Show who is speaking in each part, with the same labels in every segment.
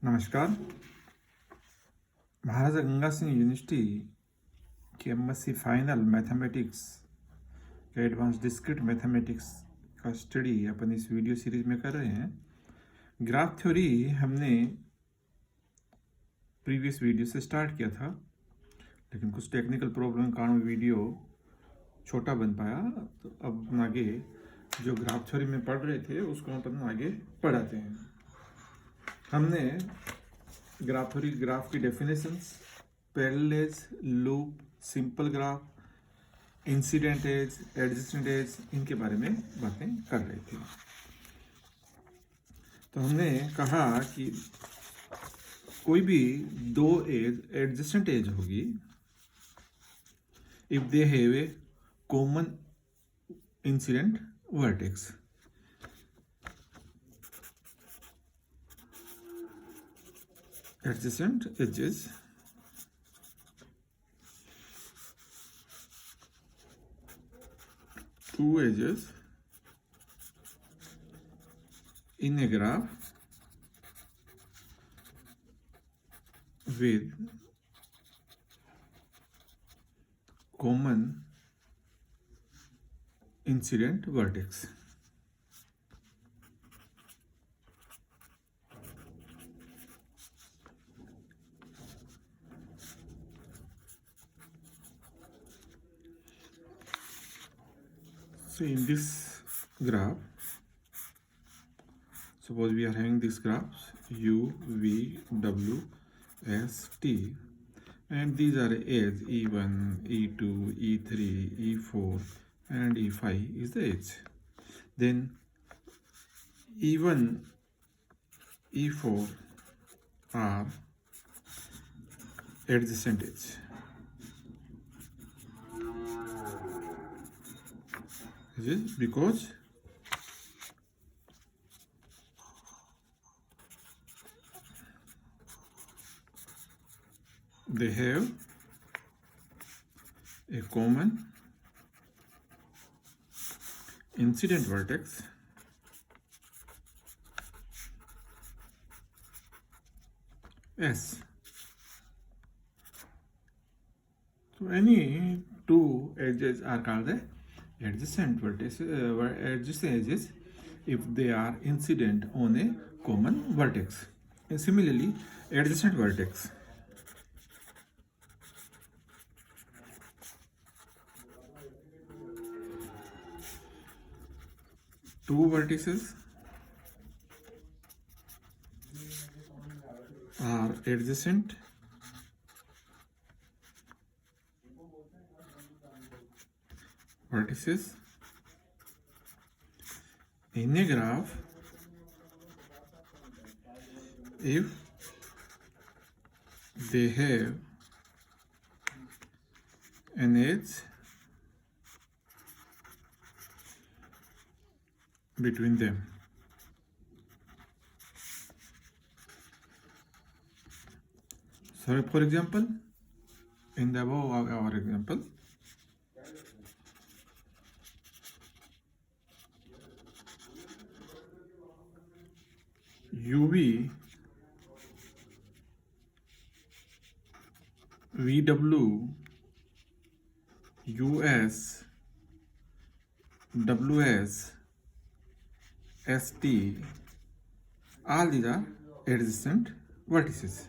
Speaker 1: नमस्कार। महाराजा गंगा सिंह यूनिवर्सिटी की MSc final mathematics का एडवांस डिस्क्रीट मैथमेटिक्स का स्टडी अपन इस वीडियो सीरीज में कर रहे हैं। ग्राफ थ्योरी हमने प्रीवियस वीडियो से स्टार्ट किया था, लेकिन कुछ टेक्निकल प्रॉब्लम के कारण वीडियो छोटा बन पाया। तो अब आगे जो ग्राफ थ्योरी में पढ़ रहे थे उसको अपन आगे पढ़ाते हैं। हमने ग्राफ थ्योरी ग्राफ की definitions, parallel edge, loop, simple graph, incident edge, adjacent edge, इनके बारे में बातें कर रहे थे। तो हमने कहा कि कोई भी दो एज एडजेसेंट एज होगी if they have a common incident vertex. Adjacent edges two edges in a graph with common incident vertex. So in this graph, suppose we are having this graph U, V, W, S, T, and these are edge E1, E2, E3, E4, and E5 is the edge. Then E1, E4 are adjacent edge. This is because they have a common incident vertex S. So any two edges are called the adjacent vertices, adjacent edges if they are incident on a common vertex. And similarly, adjacent vertex. Two vertices are adjacent vertices in a graph if they have an edge between them. So for example, in the above our example, UV, VW, US, WS, ST, all these are adjacent vertices.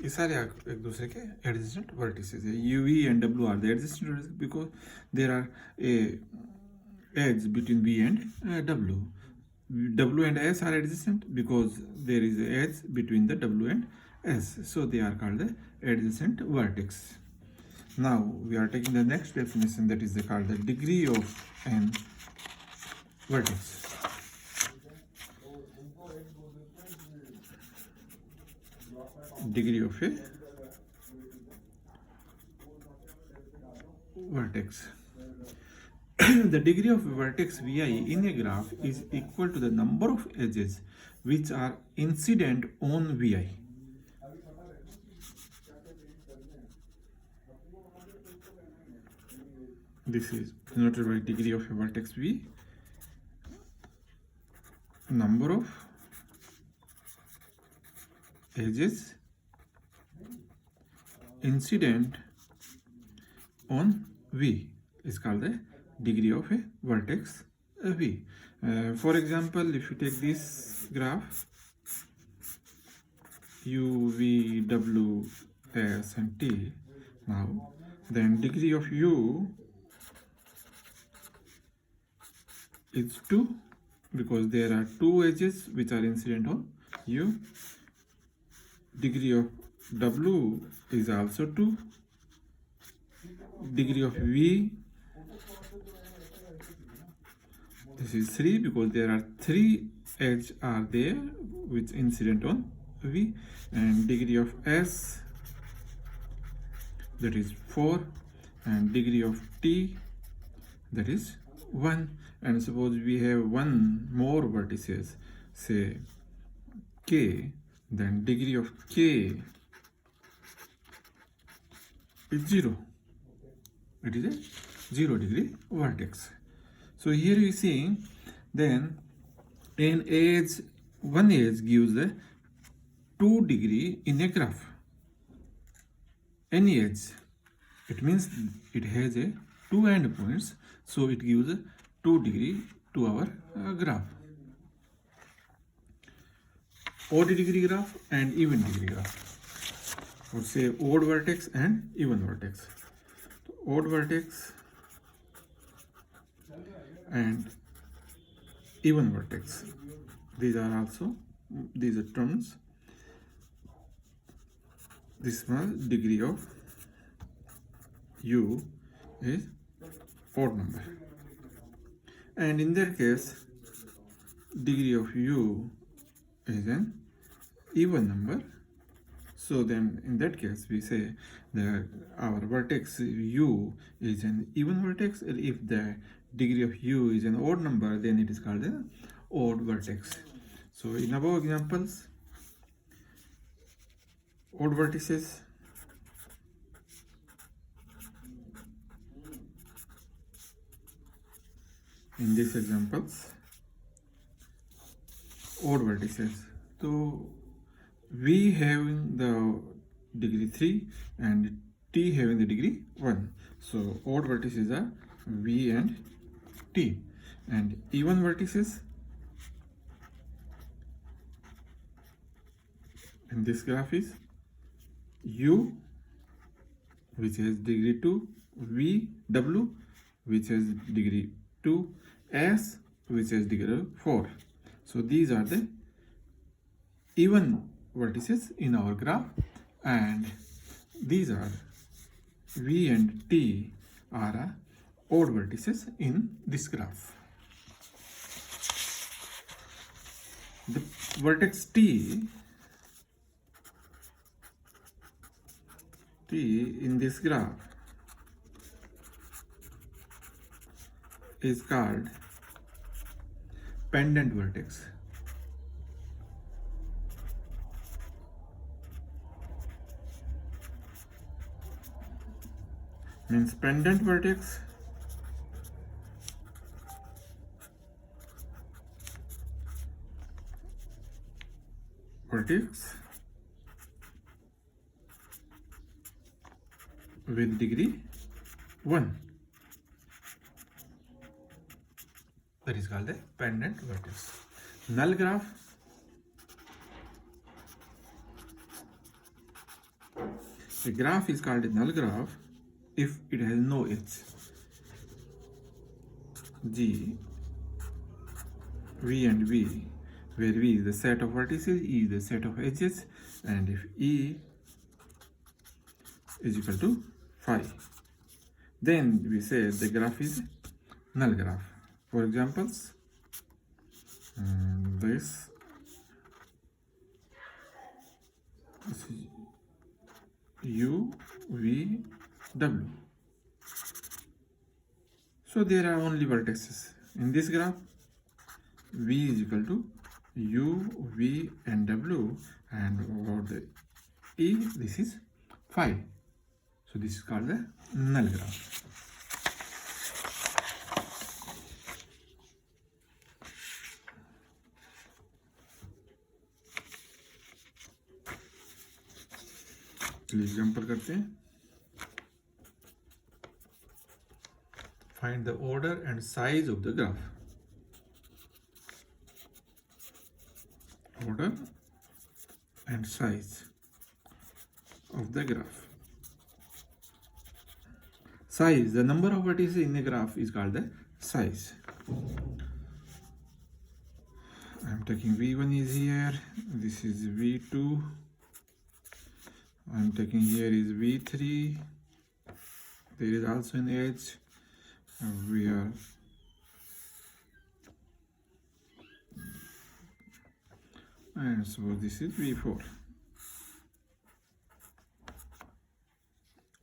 Speaker 1: ये सारे एक दूसरे के adjacent vertices है. UV and W are the adjacent vertices because there are a edge between V and W. W and S are adjacent because there is an edge between the W and S. So they are called the adjacent vertex. Now we are taking the next definition, that is called the degree of an vertex. Degree of a vertex. The degree of vertex Vi in a graph is equal to the number of edges which are incident on Vi. This is denoted by degree of a vertex V, number of edges incident on V is called the degree of a vertex V. For example, if you take this graph U, V, W, S and T, now then degree of U is 2 because there are 2 edges which are incident on U. Degree of W is also 2. Degree of V, this is 3 because there are 3 edges are there which incident on V. And degree of S, that is 4, and degree of T, that is 1. And suppose we have one more vertices, say K, then degree of K is 0. It is a 0 degree vertex. So here you see, then an edge, one edge gives a 2 degree in a graph. Any edge, it means it has a 2 endpoints, so it gives a 2 degree to our graph. Odd degree graph and even degree graph, or say odd vertex and even vertex. So odd vertex and even vertex, these are also, these are terms. This one degree of U is odd number, and in that case degree of U is an even number. So then in that case we say that our vertex U is an even vertex. If the degree of U is an odd number, then it is called an odd vertex. So in above examples, odd vertices, in these examples, odd vertices. So V having the degree 3 and T having the degree 1. So odd vertices are V and T. And even vertices, in this graph is U, which has degree 2, V, W, which has degree 2, S, which has degree 4. So these are the even vertices in our graph, and these are V and T are odd vertices in this graph. The vertex T in this graph is called pendant vertex. Means pendant vertex with degree 1. That is called the pendant vertex. Null graph, the graph is called a null graph if it has no edge. G, V and V, where V is the set of vertices, E is the set of edges, and if E is equal to 5, then we say the graph is null graph. For examples, this is U, V, W. So there are only vertices in this graph. V is equal to U, V and W, and about the E, this is 5. So this is called the null graph. चलिए example करते हैं. Find the order and size of the graph. Order and size of the graph. Size, the number of vertices in a graph is called the size. I am taking V1 is here, this is V2, I am taking here is V3, there is also an edge, we are and suppose this is V4.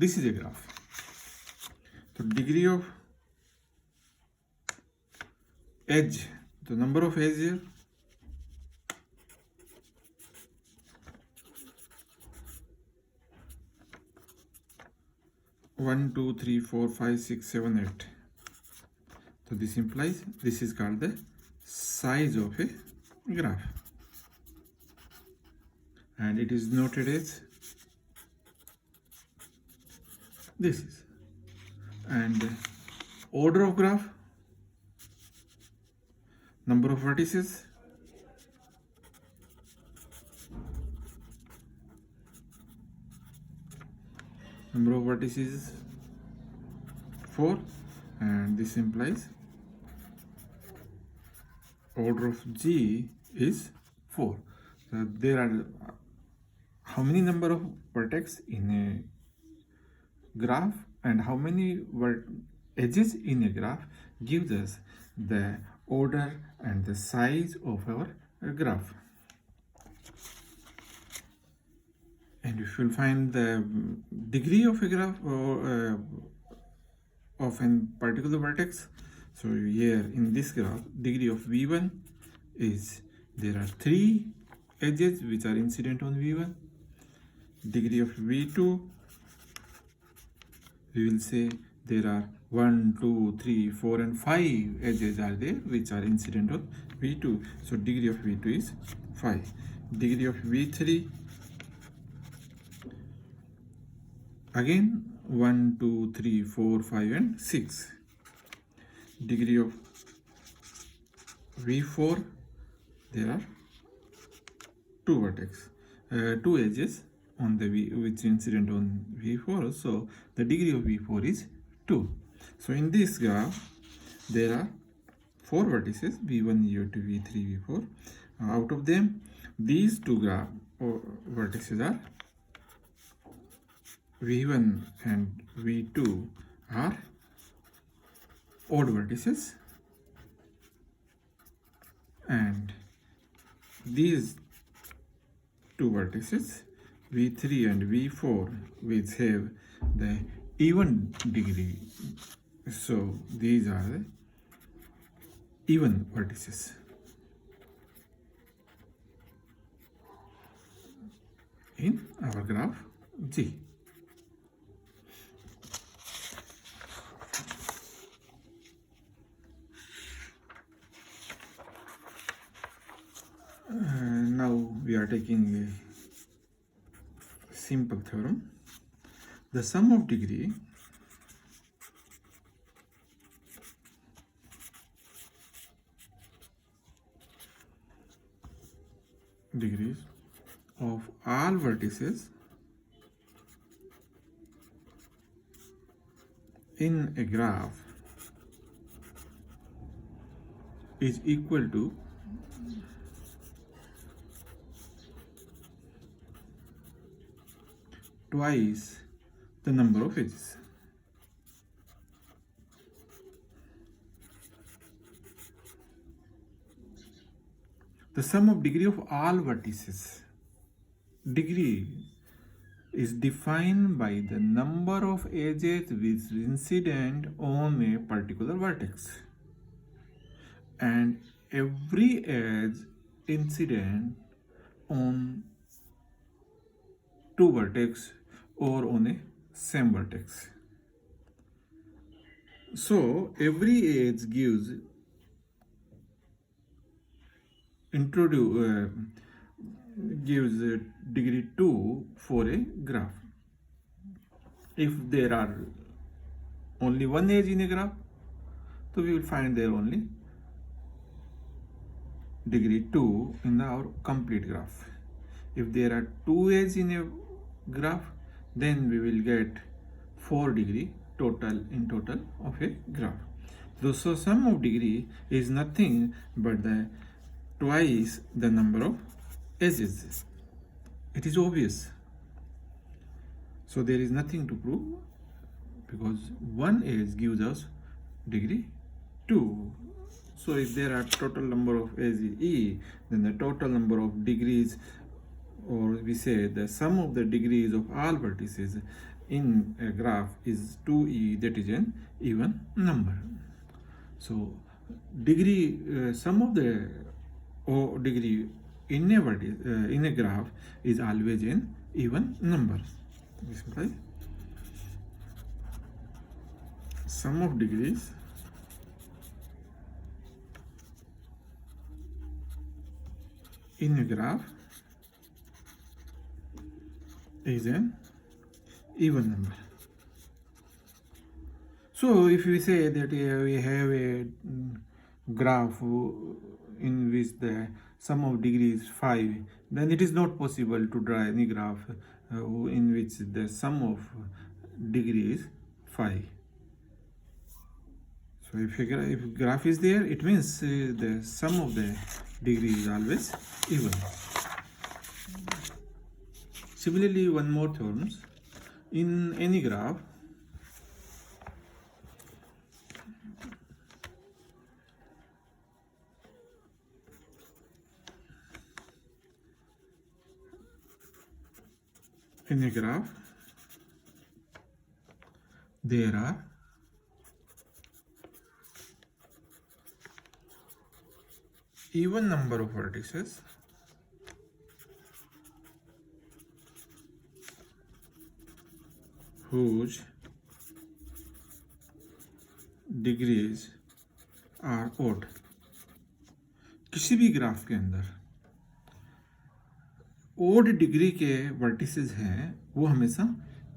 Speaker 1: This is a graph. So degree of edge, the number of edges, one, two, three, four, five, six, seven, 8. So this implies this is called the size of a graph, and it is noted as this is. And order of graph, number of vertices, number of vertices 4, and this implies order of G is 4. So there are how many number of vertex in a graph and how many edges in a graph gives us the order and the size of our graph. And if you find the degree of a graph or of a particular vertex, so here in this graph, degree of V1 is there are 3 edges which are incident on V1. Degree of V2, we will say there are 1, 2, 3, 4 and 5 edges are there which are incident on V2. So degree of V2 is 5. Degree of V3, again 1, 2, 3, 4, 5 and 6. Degree of V4, there are 2 vertex, 2 edges on the V, which incident on V4. So the degree of V4 is 2. So in this graph, there are 4 vertices V1, V2, V3, V4. Out of them, these 2 vertices are V1 and V2 are odd vertices, and these 2 vertices V3 and V4 which have the even degree, so these are the even vertices. In our graph G. Now we are taking a simple theorem. The sum of degrees of all vertices in a graph is equal to twice the number of edges. The sum of degree of all vertices. Degree is defined by the number of edges which is incident on a particular vertex, and every edge incident on 2 vertex or on a same vertex. So every edge gives gives degree 2 for a graph. If there are only one edge in a graph, so we will find there only degree 2 in our complete graph. If there are two edges in a graph, then we will get 4 degree total of a graph. So sum of degree is nothing but the twice the number of edges. It is obvious. So there is nothing to prove, because one edge gives us degree 2. So if there are total number of edges E, then the total number of degrees, or we say the sum of the degrees of all vertices in a graph is 2E, that is an even number. So degree sum of the degree in a in a graph is always an even number. This implies sum of degrees in a graph is an even number. So if we say that we have a graph in which the sum of degree is 5, then it is not possible to draw any graph in which the sum of degree is 5. So if graph is there, it means the sum of the degree is always even. Similarly, one more terms, in any graph, there are even number of vertices whose degrees are odd. किसी भी graph के अंदर odd degree के vertices हैं वो हमेशा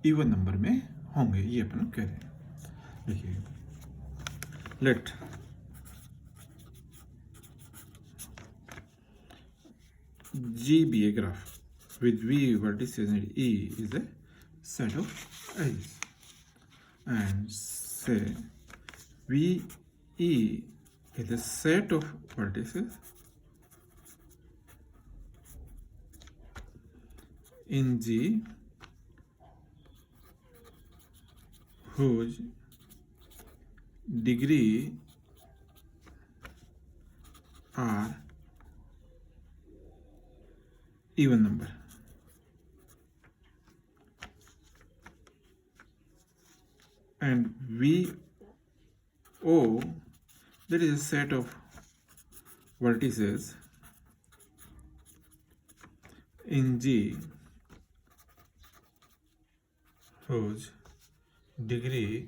Speaker 1: even number में होंगे, ये अपन कह रहे हैं. देखिए, late G be a graph with V vertices and E is a set of edges, and say VE is a set of vertices in G whose degree are even number. And VO, that is a set of vertices in G whose degree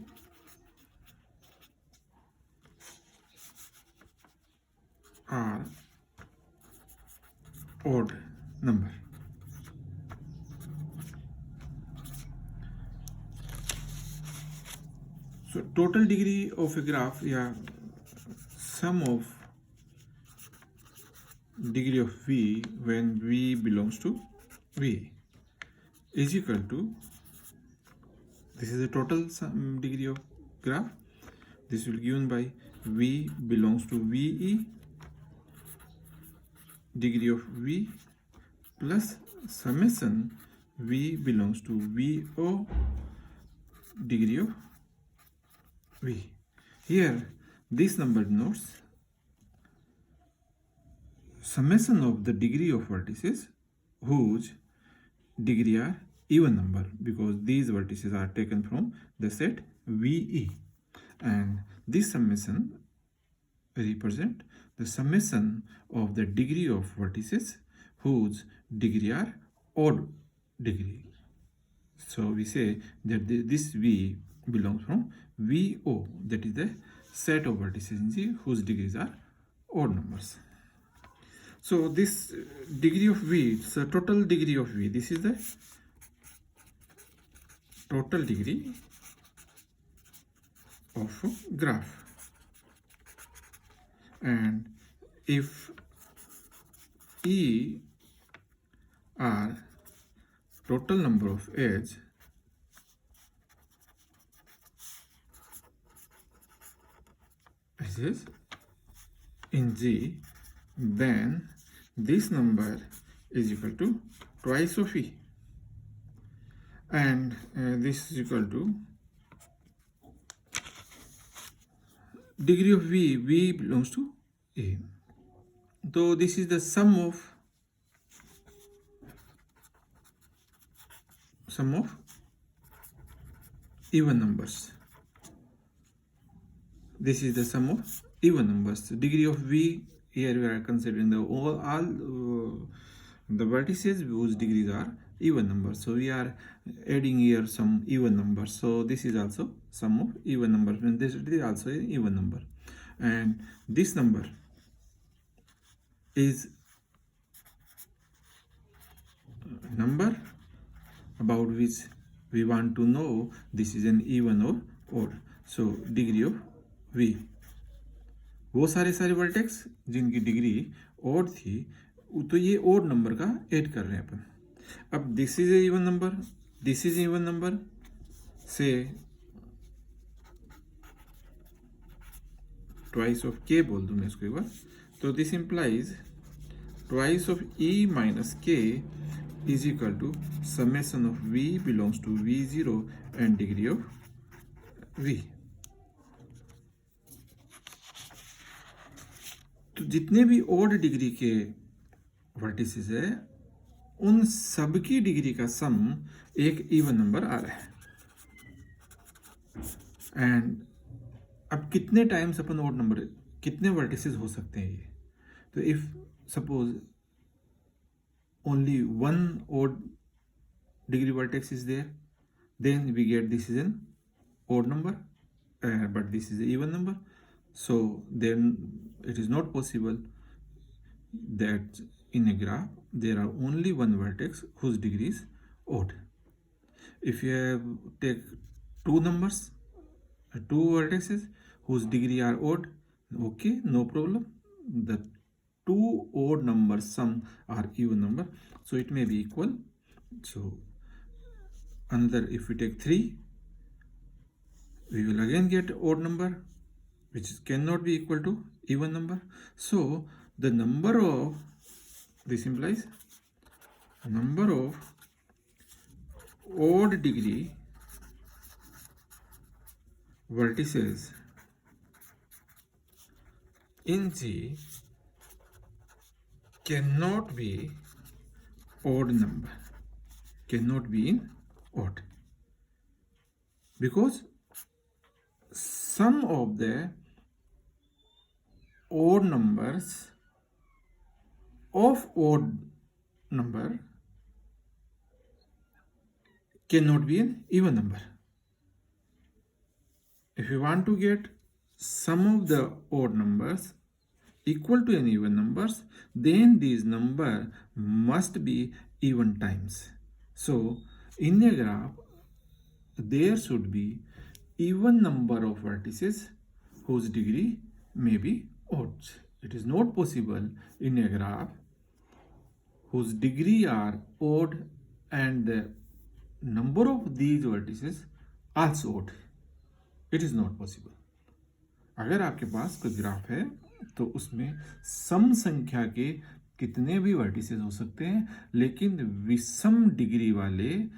Speaker 1: are odd number. So total degree of a graph, yeah, sum of degree of V when V belongs to V is equal to, this is the total sum degree of graph. This will be given by V belongs to VE, degree of V, plus summation V belongs to VO, degree of V. Here this number denotes summation of the degree of vertices whose degree are even number, because these vertices are taken from the set VE, and this summation represent the summation of the degree of vertices whose degree are odd degree. So we say that this V belongs from VO, that is the set of vertices in G whose degrees are odd numbers. So this degree of V, so total degree of V, this is the total degree of a graph, and if E are total number of edge, is in G, then this number is equal to twice of E, and this is equal to degree of V belongs to A. So this is the sum of even numbers. This is the sum of even numbers. Degree of V, here we are considering all the vertices whose degrees are even numbers. So we are adding here some even numbers. So this is also sum of even numbers, and this is also an even number. And this number is number about which we want to know this is an even or odd. So degree of V, वो सारे vertex जिनकी degree odd थी, तो ये odd number का add कर रहे हैं अपन. अब this is even number, this is even number, से ट्वाइस ऑफ के बोल दूं मैं इसको एक बार. तो this implies twice of E minus के is equal to summation of V belongs to V0 and degree of V. तो जितने भी ओड डिग्री के वर्टिसेस है, उन सबकी डिग्री का सम एक इवन नंबर आ रहा है. एंड अब कितने टाइम्स अपन ओड नंबर, कितने वर्टिसेस हो सकते हैं ये. तो if suppose only one odd degree vertex is there, then we get this is an odd number, but this is an even number. So then it is not possible that in a graph there are only one vertex whose degree is odd. If you have take two numbers, two vertices whose degree are odd, okay, no problem. The two odd numbers sum are even number, so it may be equal. So another, if we take 3, we will again get odd number which cannot be equal to even number. So the number of, this implies number of odd degree vertices in G cannot be odd number, cannot be in odd, because sum of the odd numbers of odd number cannot be an even number. If you want to get sum of the odd numbers equal to an even numbers, then these number must be even times. So in a graph there should be even number of vertices whose degree may be odd. It is not possible in a graph whose degree are odd and the number of these vertices also odd. It is not possible. अगर आपके पास कोई graph है तो उसमें सम संख्या के कितने भी वर्टिसेस हो सकते हैं, लेकिन विषम डिग्री वाले,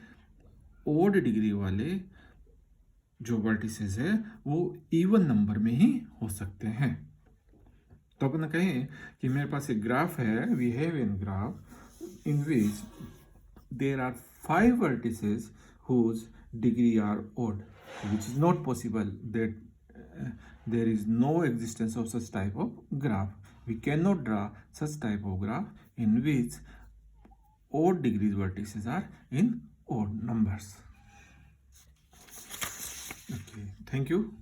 Speaker 1: ओड डिग्री वाले जो वर्टिसेस है वो इवन नंबर में ही हो सकते हैं. तो अपन कहें कि मेरे पास एक ग्राफ है, we have an graph in which there are 5 vertices whose degree are odd, which is not possible that there is no existence of such type of graph. We cannot draw such type of graph in which odd degrees vertices are in odd numbers. Okay, thank you.